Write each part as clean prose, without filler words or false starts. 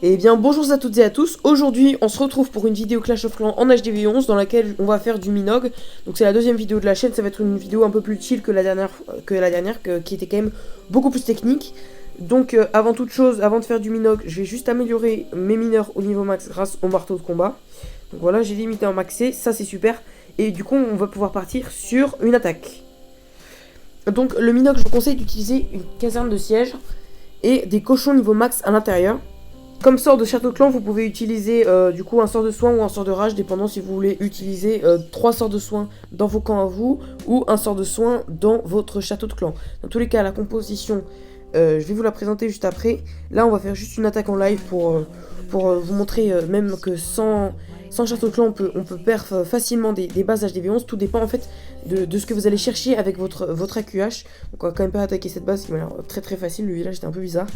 Eh bien bonjour à toutes et à tous, aujourd'hui on se retrouve pour une vidéo Clash of Clans en HDV11 dans laquelle on va faire du Minog. Donc c'est la deuxième vidéo de la chaîne, ça va être une vidéo un peu plus chill que la dernière, qui était quand même beaucoup plus technique. Donc avant toute chose, avant de faire du Minog, je vais juste améliorer mes mineurs au niveau max grâce au marteau de combat. Donc voilà, j'ai limité en maxé, ça c'est super. Et du coup on va pouvoir partir sur une attaque. Donc le Minog, je vous conseille d'utiliser une caserne de siège et des cochons niveau max à l'intérieur. Comme sort de château de clan, vous pouvez utiliser du coup un sort de soin ou un sort de rage, dépendant si vous voulez utiliser 3 sorts de soin dans vos camps à vous, ou un sort de soin dans votre château de clan. Dans tous les cas, la composition, je vais vous la présenter juste après. Là, on va faire juste une attaque en live pour vous montrer même que sans château de clan, on peut perf facilement des bases HDV11. Tout dépend en fait de ce que vous allez chercher avec votre AQH. Donc on va quand même pas attaquer cette base qui m'a l'air très très facile, le village était un peu bizarre.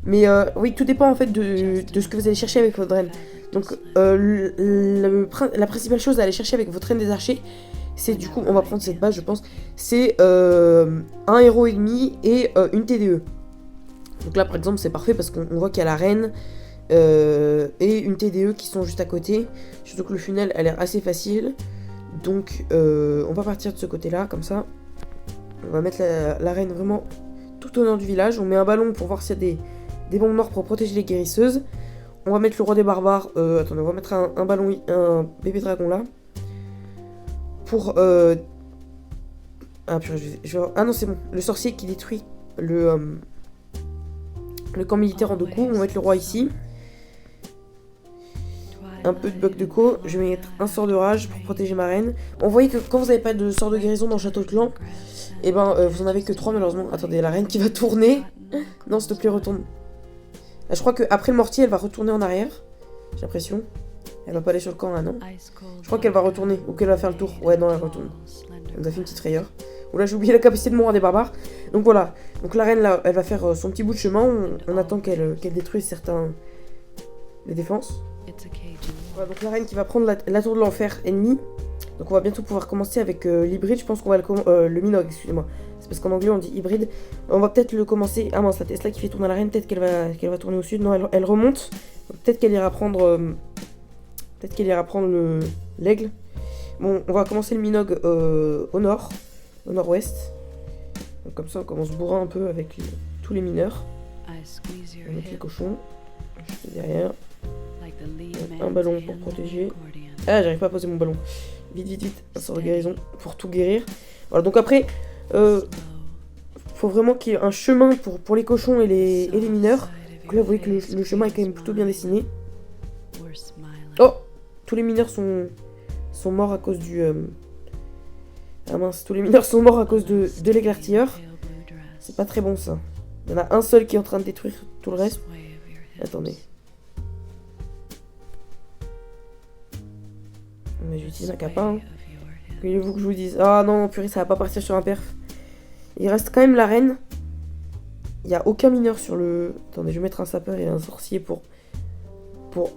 Mais oui, tout dépend en fait de ce que vous allez chercher avec votre reine. Donc la principale chose à aller chercher avec votre reine des archers, c'est du coup, on va prendre cette base je pense, c'est un héros ennemi et une TDE. Donc là par exemple c'est parfait parce qu'on voit qu'il y a la reine et une TDE qui sont juste à côté. Surtout que le funnel a l'air assez facile. Donc on va partir de ce côté là comme ça. On va mettre la reine vraiment tout au nord du village. On met un ballon pour voir s'il y a des bombes morts pour protéger les guérisseuses. On va mettre le roi des barbares. Attendez, on va mettre un ballon, un bébé dragon là. Pour... Ah purée, ah non c'est bon. Le sorcier qui détruit le camp militaire en 2 coups. On va mettre le roi ici. Un peu de bug de co. Je vais mettre un sort de rage pour protéger ma reine. Bon, vous voyez que quand vous n'avez pas de sort de guérison dans le château de clan, et ben vous en avez que 3 malheureusement. Attendez, la reine qui va tourner. Non, s'il te plaît, retourne. Là, je crois qu'après le mortier, elle va retourner en arrière. J'ai l'impression. Elle va pas aller sur le camp là, non? Je crois qu'elle va retourner. Ou qu'elle va faire le tour. Ouais, non, elle retourne. Elle nous a fait une petite frayeur. Oula, j'ai oublié la capacité de mon roi des barbares. Donc voilà. Donc la reine là, elle va faire son petit bout de chemin. On attend qu'elle détruise certains... les défenses. Voilà, donc la reine qui va prendre la tour de l'enfer ennemie. Donc on va bientôt pouvoir commencer avec l'hybride. Je pense qu'on va le Minog, excusez-moi. C'est parce qu'en anglais on dit hybride. On va peut-être le commencer. Ah mince, la Tesla qui fait tourner la reine, peut-être qu'elle va tourner au sud. Non, elle remonte. Peut-être qu'elle ira prendre l'aigle. Bon, on va commencer le Minog au nord, au nord-ouest. Donc comme ça on commence bourrin un peu avec tous les mineurs. On va mettre les cochons. Juste derrière. Un ballon pour protéger. Ah, j'arrive pas à poser mon ballon. Vite, vite, vite. Un sort de guérison pour tout guérir. Voilà, donc après, faut vraiment qu'il y ait un chemin pour les cochons et les mineurs. Donc là, vous voyez que le chemin est quand même plutôt bien dessiné. Oh, tous les mineurs sont morts à cause du... Ah mince, tous les mineurs sont morts à cause de l'éclairtilleur. C'est pas très bon, ça. Il y en a un seul qui est en train de détruire tout le reste. Attendez. Mais j'utilise un capin. Hein. Voulez-vous que je vous dise? Ah non, purée, ça va pas partir sur un perf. Il reste quand même la reine. Il n'y a aucun mineur sur le... Attendez, je vais mettre un sapeur et un sorcier pour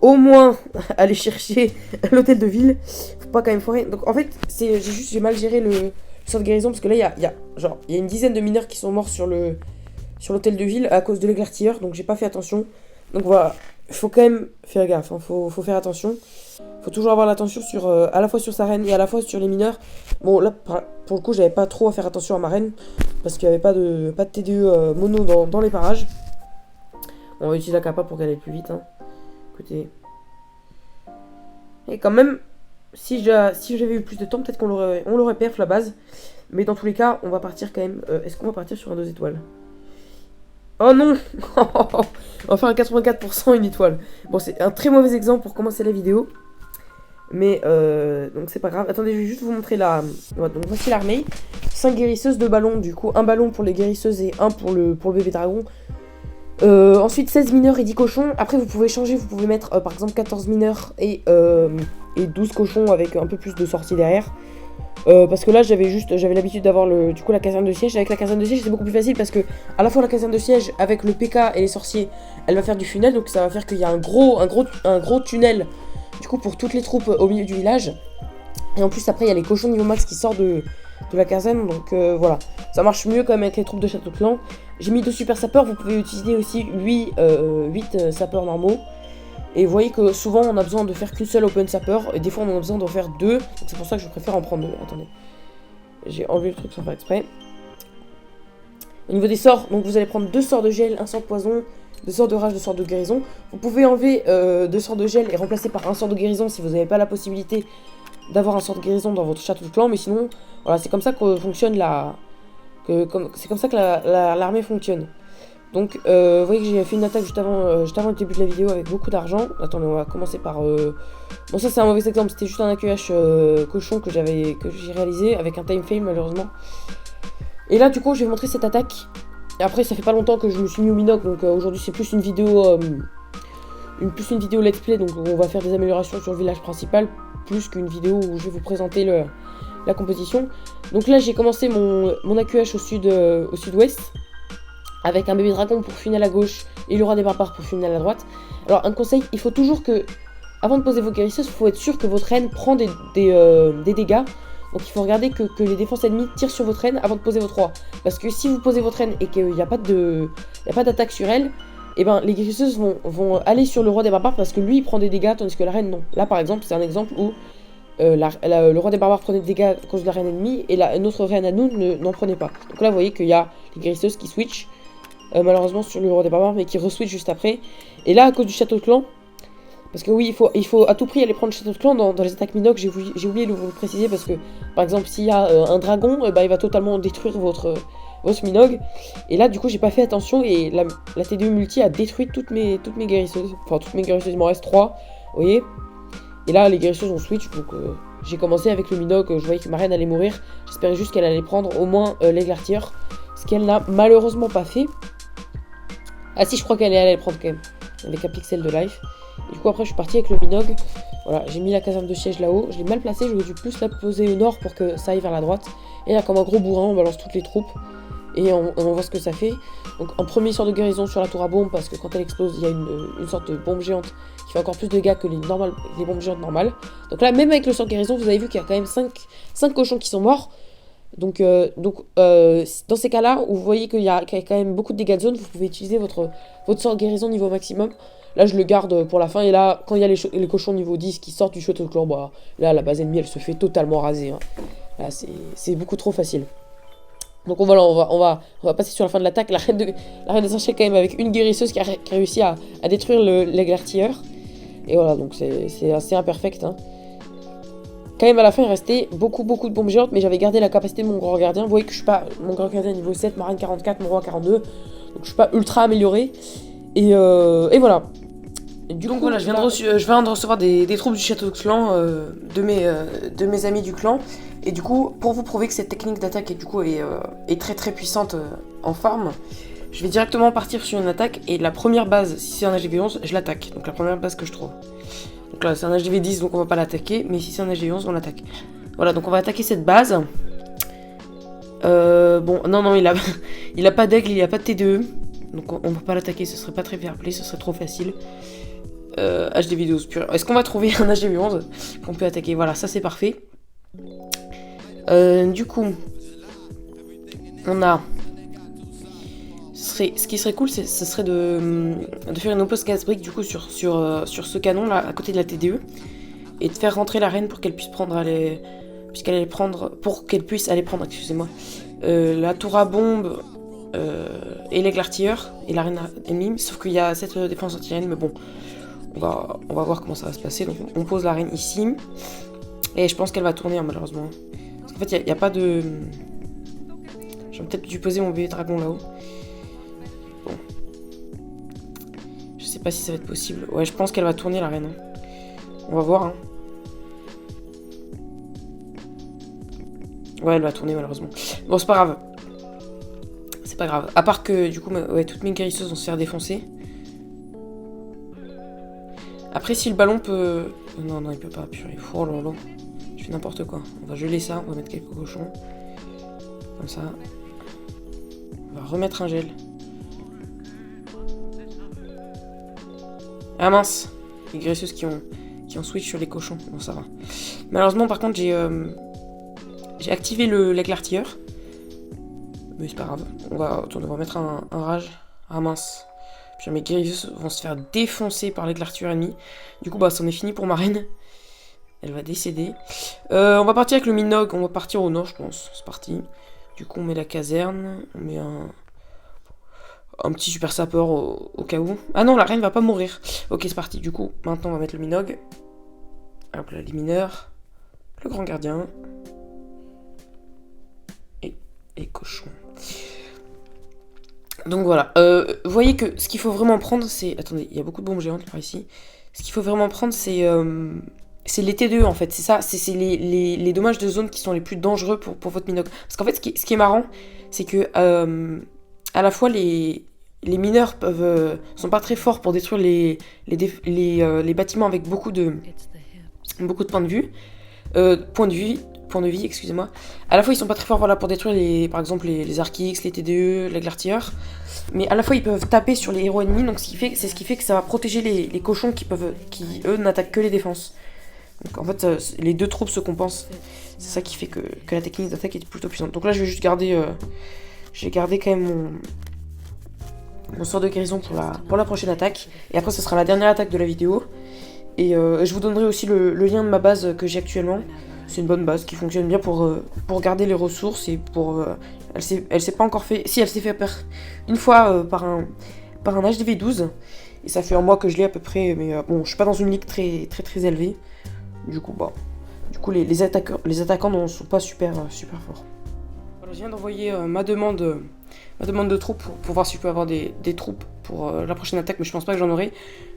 au moins aller chercher l'hôtel de ville. Faut pas quand même foirer. Donc en fait, j'ai mal géré le sort de guérison parce que là, il y a une dizaine de mineurs qui sont morts sur l'hôtel de ville à cause de l'éclairtilleur. Donc j'ai pas fait attention. Donc voilà, il faut quand même faire gaffe. Hein. Faut faire attention. Faut toujours avoir l'attention sur à la fois sur sa reine et à la fois sur les mineurs. Bon là pour le coup j'avais pas trop à faire attention à ma reine parce qu'il n'y avait pas de TDE mono dans les parages. On va utiliser la capa pour qu'elle aille plus vite. Hein. Écoutez. Et quand même, si j'avais eu plus de temps, peut-être qu'on l'aurait perf la base. Mais dans tous les cas, on va partir quand même. Est-ce qu'on va partir sur un 2 étoiles? Oh non. On va faire un 84% une étoile. Bon, c'est un très mauvais exemple pour commencer la vidéo. Mais donc c'est pas grave. Attendez, je vais juste vous montrer la... Ouais, donc voici l'armée. 5 guérisseuses, 2 ballons. Du coup, un ballon pour les guérisseuses et un pour le bébé dragon. Ensuite 16 mineurs et 10 cochons. Après vous pouvez changer, vous pouvez mettre par exemple 14 mineurs et 12 cochons avec un peu plus de sorties derrière. Parce que là j'avais l'habitude d'avoir du coup la caserne de siège. Avec la caserne de siège c'est beaucoup plus facile parce que à la fois la caserne de siège avec le PK et les sorciers, elle va faire du funnel, donc ça va faire qu'il y a un gros tunnel du coup pour toutes les troupes au milieu du village. Et en plus après il y a les cochons niveau max qui sortent de la caserne, donc voilà. Ça marche mieux quand même avec les troupes de château de clan. J'ai mis 2 super sapeurs, vous pouvez utiliser aussi 8 sapeurs normaux. Et vous voyez que souvent on a besoin de faire qu'une seule open sapper, et des fois on a besoin d'en faire deux, donc c'est pour ça que je préfère en prendre deux. Attendez, j'ai enlevé le truc sans faire exprès. Au niveau des sorts, donc vous allez prendre 2 sorts de gel, 1 sort de poison, 2 sorts de rage, 2 sorts de guérison. Vous pouvez enlever 2 sorts de gel et remplacer par 1 sort de guérison si vous n'avez pas la possibilité d'avoir un sort de guérison dans votre château de clan, mais sinon, voilà, c'est comme ça que fonctionne c'est comme ça que l'armée fonctionne. Donc, vous voyez que j'ai fait une attaque juste avant le début de la vidéo avec beaucoup d'argent. Attendez, on va commencer par... Bon, ça c'est un mauvais exemple, c'était juste un AQH cochon que j'ai réalisé avec un time fail malheureusement. Et là, du coup, je vais vous montrer cette attaque. Et après, ça fait pas longtemps que je me suis mis au Minoc, donc aujourd'hui c'est plus une vidéo... plus une vidéo let's play, donc on va faire des améliorations sur le village principal, plus qu'une vidéo où je vais vous présenter la composition. Donc là, j'ai commencé mon AQH au sud-ouest, avec un bébé dragon pour finir à la gauche et le roi des barbares pour finir à la droite. Alors un conseil, il faut toujours que, avant de poser vos guérisseuses, il faut être sûr que votre reine prend des dégâts. Donc il faut regarder que les défenses ennemies tirent sur votre reine avant de poser votre roi. Parce que si vous posez votre reine et qu'il n'y a pas d'attaque sur elle, et ben les guérisseuses vont aller sur le roi des barbares parce que lui il prend des dégâts tandis que la reine non. Là par exemple c'est un exemple où le roi des barbares prenait des dégâts à cause de la reine ennemie et notre reine à nous n'en prenait pas. Donc là vous voyez qu'il y a les guérisseuses qui switchent. Malheureusement sur le roi des barbares, mais qui re-switch juste après. Et là, à cause du château de clan, parce que oui, il faut à tout prix aller prendre le château de clan dans les attaques Minoc, j'ai oublié de vous le préciser, parce que, par exemple, s'il y a un dragon, bah, il va totalement détruire votre Minoc. Et là, du coup, j'ai pas fait attention, et la TDE multi a détruit toutes mes guérisseuses. Enfin, toutes mes guérisseuses, il m'en reste 3, vous voyez. Et là, les guérisseuses ont switch, donc j'ai commencé avec le Minoc, je voyais que ma reine allait mourir. J'espérais juste qu'elle allait prendre au moins l'éclairtière, ce qu'elle n'a malheureusement pas fait. Ah si, je crois qu'elle est allée le prendre quand même, avec un pixel de life. Et du coup après je suis parti avec le Minoc. Voilà, j'ai mis la caserne de siège là-haut. Je l'ai mal placée, j'aurais dû plus la poser au nord pour que ça aille vers la droite. Et là comme un gros bourrin, on balance toutes les troupes. Et on voit ce que ça fait. Donc un premier sort de guérison sur la tour à bombe, parce que quand elle explose, il y a une sorte de bombe géante qui fait encore plus de dégâts que les bombes géantes normales. Donc là, même avec le sort de guérison, vous avez vu qu'il y a quand même 5 cochons qui sont morts. Donc dans ces cas-là, où vous voyez qu'il y a quand même beaucoup de dégâts de zone, vous pouvez utiliser votre sort de guérison niveau maximum. Là, je le garde pour la fin. Et là, quand il y a les cochons niveau 10 qui sortent du château de clan, bah, là, la base ennemie, elle se fait totalement raser. Hein. Là, c'est beaucoup trop facile. Donc voilà, on va passer sur la fin de l'attaque. La reine des enchères quand même avec une guérisseuse qui a réussi à détruire l'éclairtilleur. Et voilà, donc c'est assez imperfect. Hein. Quand même à la fin il restait beaucoup de bombes géantes, mais j'avais gardé la capacité de mon grand gardien. Vous voyez que je suis pas mon grand gardien niveau 7, ma reine 44, mon roi 42, donc je suis pas ultra amélioré. Et voilà. Et donc voilà, je viens de recevoir des troupes du château de clan de mes amis du clan. Et du coup, pour vous prouver que cette technique d'attaque est très puissante en farm, je vais directement partir sur une attaque. Et la première base, si c'est un HDV11, je l'attaque. Donc la première base que je trouve. Donc là c'est un HDV10 donc on va pas l'attaquer, mais si c'est un HDV11 on l'attaque. Voilà, donc on va attaquer cette base. Bon, non, il a pas d'aigle, il a pas de TDE. Donc on peut pas l'attaquer, ce serait pas très fair play, ce serait trop facile. HDV12 pur. Est-ce qu'on va trouver un HDV11 qu'on peut attaquer? Voilà, ça c'est parfait. Du coup, on a... Ce qui serait cool, ce serait de faire une oppose gas brick du coup sur ce canon là à côté de la TDE et de faire rentrer la reine pour qu'elle puisse prendre excusez-moi, la tour à bombe et l'éclairtilleur et la reine ennemie, sauf qu'il y a cette défense anti-reine, mais bon, on va voir comment ça va se passer. Donc on pose la reine ici et je pense qu'elle va tourner hein, malheureusement. Parce qu'en fait il n'y a pas de... J'aurais peut-être dû poser mon bébé dragon là-haut. Bon. Je sais pas si ça va être possible. Ouais, je pense qu'elle va tourner la reine. On va voir. Hein. Ouais, elle va tourner malheureusement. Bon, c'est pas grave. C'est pas grave. À part que du coup, ouais, toutes mes guérisseuses vont se faire défoncer. Après, si le ballon peut... Non, il peut pas. Purée. Oh là là. Je fais n'importe quoi. On va geler ça. On va mettre quelques cochons. Comme ça. On va remettre un gel. Ah mince, les guérisseuses qui ont switch sur les cochons. Bon, ça va. Malheureusement, par contre, j'ai activé l'éclairtilleur. Mais c'est pas grave. On va remettre un rage. Ah mince. Puis mes guerriers vont se faire défoncer par l'éclairture ennemie. Du coup, bah, c'en est fini pour ma reine. Elle va décéder. On va partir avec le Minogue. On va partir au nord, je pense. C'est parti. Du coup, on met la caserne. On met un petit super sapeur au cas où. Ah non, la reine va pas mourir. Ok, c'est parti. Du coup, maintenant, on va mettre le Minogue. Hop là, les mineurs. Le grand gardien. Et cochon. Donc voilà. Vous voyez que ce qu'il faut vraiment prendre, c'est... Attendez, il y a beaucoup de bombes géantes par ici. Ce qu'il faut vraiment prendre, c'est les T2 en fait. C'est ça, c'est les dommages de zone qui sont les plus dangereux pour votre Minogue. Parce qu'en fait, ce qui est marrant, c'est que à la fois les mineurs sont pas très forts pour détruire les bâtiments avec beaucoup de points de vue. Point de vie, excusez-moi. À la fois, ils sont pas très forts voilà, pour détruire, par exemple, les Archix, les TDE, les Glartilleurs. Mais à la fois, ils peuvent taper sur les héros ennemis. Donc, c'est ce qui fait que ça va protéger les cochons qui, eux, n'attaquent que les défenses. Donc, en fait, les deux troupes se compensent. C'est ça qui fait que la technique d'attaque est plutôt puissante. Donc là, je vais juste garder... j'ai gardé quand même mon sort de guérison pour la prochaine attaque. Et après, ce sera la dernière attaque de la vidéo. Et je vous donnerai aussi le lien de ma base que j'ai actuellement. C'est une bonne base qui fonctionne bien pour garder les ressources et pour... elle s'est pas encore fait... Si, elle s'est fait perdre une fois par un HDV 12. Et ça fait un mois que je l'ai à peu près. Mais bon, je suis pas dans une ligue très élevée. Du coup, bah... Du coup, les attaquants ne sont pas super forts. Voilà, je viens d'envoyer ma demande de troupes pour voir si je peux avoir des troupes pour la prochaine attaque, mais je pense pas que j'en aurai.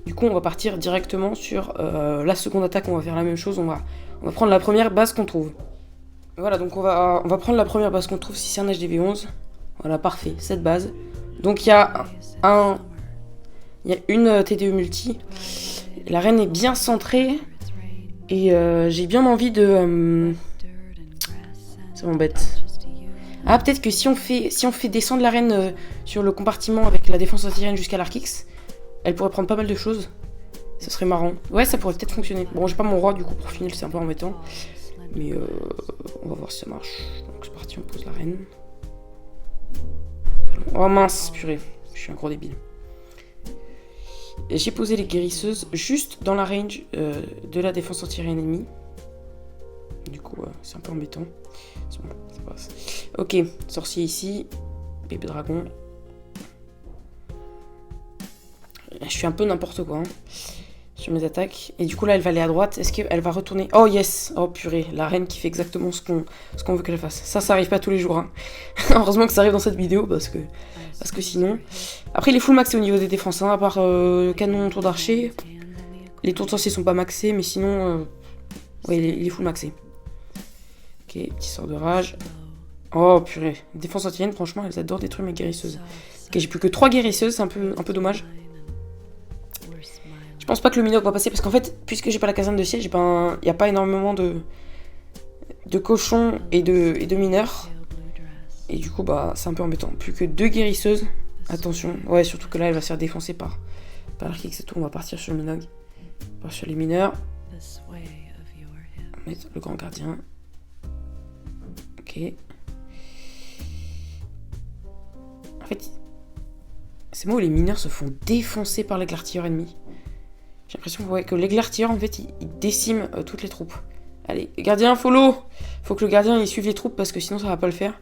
Du coup, on va partir directement sur la seconde attaque. On va faire la même chose. On va prendre la première base qu'on trouve. Voilà, donc on va prendre la première base qu'on trouve si c'est un HDV 11. Voilà, parfait, cette base. Donc il y a une TDE multi. La reine est bien centrée. Et j'ai bien envie de... Ça m'embête. Ah, peut-être que si on fait descendre la reine sur le compartiment avec la défense anti-reine jusqu'à l'Archix, elle pourrait prendre pas mal de choses. Ça serait marrant. Ouais, ça pourrait peut-être fonctionner. Bon, j'ai pas mon roi, du coup, pour finir, c'est un peu embêtant. Mais on va voir si ça marche. Donc c'est parti, on pose la reine. Oh mince, purée. Je suis un gros débile. J'ai posé les guérisseuses juste dans la range de la défense anti-reine ennemie. Du coup, c'est un peu embêtant. C'est bon, ça passe. Ok, sorcier ici. Bébé dragon. Je suis un peu n'importe quoi sur mes attaques. Et du coup, là, elle va aller à droite. Est-ce qu'elle va retourner? Oh, yes! Oh, purée. La reine qui fait exactement ce qu'on veut qu'elle fasse. Ça arrive pas tous les jours. Hein. Heureusement que ça arrive dans cette vidéo parce que sinon... Après, il est full maxé au niveau des défenses. Hein, à part canon, tour d'archer. Les tours de sorcier sont pas maxés, mais sinon... ouais, il est full maxé. Ok, petit sort de rage. Oh, purée. Défense anti-reine, franchement, elles adorent détruire mes guérisseuses. Ok, j'ai plus que 3 guérisseuses. C'est un peu dommage. Je pense pas que le Minogue va passer parce qu'en fait, puisque j'ai pas la caserne de siège, il n'y a pas énormément de cochons et de mineurs. Et du coup, bah, c'est un peu embêtant. Plus que 2 guérisseuses. Attention. Ouais, surtout que là, elle va se faire défoncer par l'Archix et tout. On va partir sur le Minogue. On part sur les mineurs. On va mettre le grand gardien. Ok. En fait, c'est moi où les mineurs se font défoncer par l'éclairtilleur ennemi. J'ai l'impression que l'éclairtilleur, en fait, il décime toutes les troupes. Allez, gardien, follow! Faut que le gardien, il suive les troupes, parce que sinon, ça va pas le faire.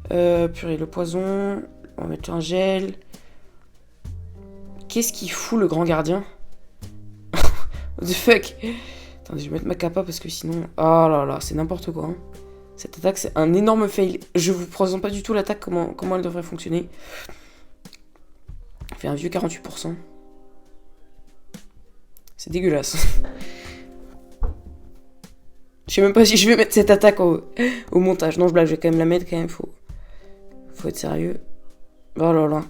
Purée, le poison. On va mettre un gel. Qu'est-ce qu'il fout, le grand gardien? What the fuck? Attendez, je vais mettre ma capa, parce que sinon... Oh là là, c'est n'importe quoi. Hein. Cette attaque, c'est un énorme fail. Je vous présente pas du tout l'attaque, comment elle devrait fonctionner. Elle fait un vieux 48%. C'est dégueulasse. Je sais même pas si je vais mettre cette attaque au montage. Non, je blague, je vais quand même la mettre quand même. Faut être sérieux. Oh là là.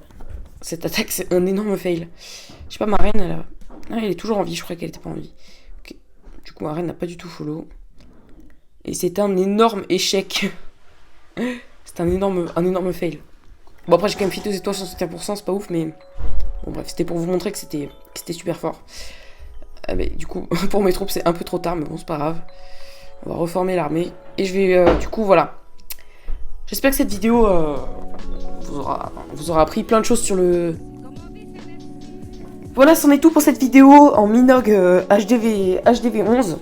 Cette attaque, c'est un énorme fail. Je sais pas, ma reine, elle est toujours en vie. Je croyais qu'elle était pas en vie. Okay. Du coup, ma reine n'a pas du tout follow. Et c'est un énorme échec. C'est un énorme fail. Bon, après, j'ai quand même fit aux étoiles 161%, c'est pas ouf, mais... Bon, bref, c'était pour vous montrer que c'était super fort. Mais du coup, pour mes troupes, c'est un peu trop tard, mais bon, c'est pas grave. On va reformer l'armée. Et je vais, du coup, voilà. J'espère que cette vidéo vous aura appris plein de choses sur le Voilà, c'en est tout pour cette vidéo en Minogue HDV 11.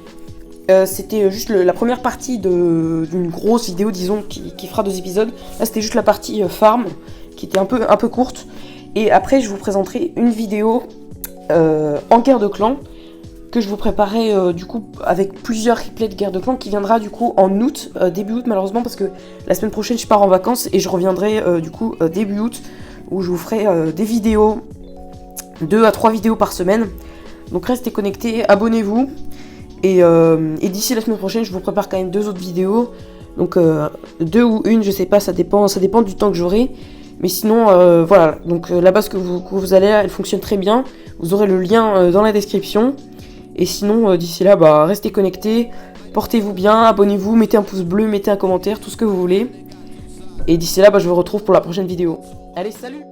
C'était juste la première partie d'une grosse vidéo, disons, qui fera 2 épisodes. Là, c'était juste la partie farm, qui était un peu courte. Et après, je vous présenterai une vidéo en guerre de clan, que je vous préparais du coup avec plusieurs replays de guerre de clan, qui viendra du coup en août, début août malheureusement, parce que la semaine prochaine, je pars en vacances et je reviendrai du coup début août, où je vous ferai des vidéos, 2 à 3 vidéos par semaine. Donc restez connectés, abonnez-vous. Et d'ici la semaine prochaine, je vous prépare quand même 2 autres vidéos. Donc 2 ou 1, je sais pas, ça dépend du temps que j'aurai. Mais sinon, voilà. Donc la base que vous allez, elle fonctionne très bien. Vous aurez le lien dans la description. Et sinon, d'ici là, bah, restez connectés. Portez-vous bien, abonnez-vous, mettez un pouce bleu, mettez un commentaire, tout ce que vous voulez. Et d'ici là, bah, je vous retrouve pour la prochaine vidéo. Allez, salut!